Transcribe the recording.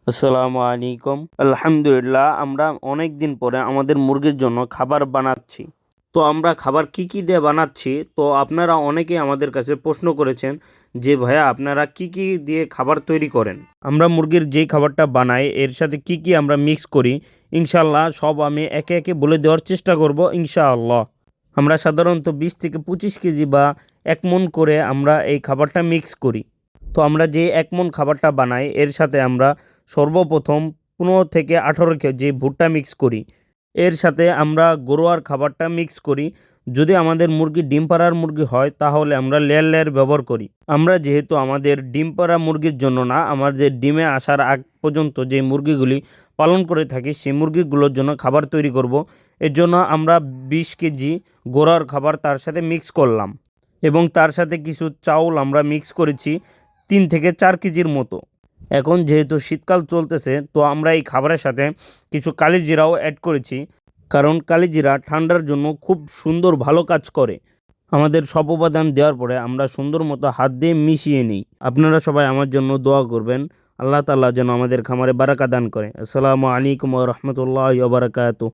আসসালামু আলাইকুম। আলহামদুলিল্লাহ, আমরা অনেক দিন পরে আমাদের মুরগির জন্য খাবার বানাচ্ছি। তো আমরা খাবার কি কি দিয়ে বানাচ্ছি, তো আপনারা অনেকেই আমাদের কাছে প্রশ্ন করেছেন যে ভাইয়া আপনারা কি কি দিয়ে খাবার তৈরি করেন। আমরা মুরগির যেই খাবারটা বানাই এর সাথে কি কি আমরা মিক্স করি, ইনশাআল্লাহ সব আমি একে একে বলে দেওয়ার চেষ্টা করব ইনশাআল্লাহ। আমরা সাধারণত 20 থেকে 25 কেজি বা 1 মণ করে আমরা এই খাবারটা মিক্স করি। তো আমরা যে 1 মণ খাবারটা বানাই এর সাথে আমরা সর্বপ্রথম 15 থেকে 18 কেজি ভুট্টা মিক্স করি। এর সাথে আমরা গরুয়ার খাবারটা মিক্স করি। যদি আমাদের মুরগি ডিম পাড়ার মুরগি হয় তাহলে আমরা লেয়ার লেয়ার ব্যবহার করি। আমরা যেহেতু আমাদের ডিম পাড়া মুরগির জন্য না, আমাদের ডিমে আসার আগ পর্যন্ত যে মুরগিগুলি পালন করে থাকি সেই মুরগিগুলোর জন্য খাবার তৈরি করব। এর জন্য আমরা 20 কেজি গোড়ার খাবার তার সাথে মিক্স করলাম এবং তার সাথে কিছু চাউল আমরা মিক্স করেছি 3 থেকে 4 কেজির মতো। এখন যেহেতু শীতকাল চলতেছে তো আমরা এই খাবারের সাথে কিছু কালিজিরাও অ্যাড করেছি, কারণ কালিজিরা ঠান্ডার জন্য খুব সুন্দর ভালো কাজ করে। আমাদের সব উপাদান দেওয়ার পরে আমরা সুন্দর মতো হাত দিয়ে মিশিয়ে নিই। আপনারা সবাই আমার জন্য দোয়া করবেন, আল্লাহ তাআলা যেন আমাদের খামারে বারাকা দান করে। আসসালামু আলাইকুম ওয়া রাহমাতুল্লাহি ওয়া বারাকাতুহু।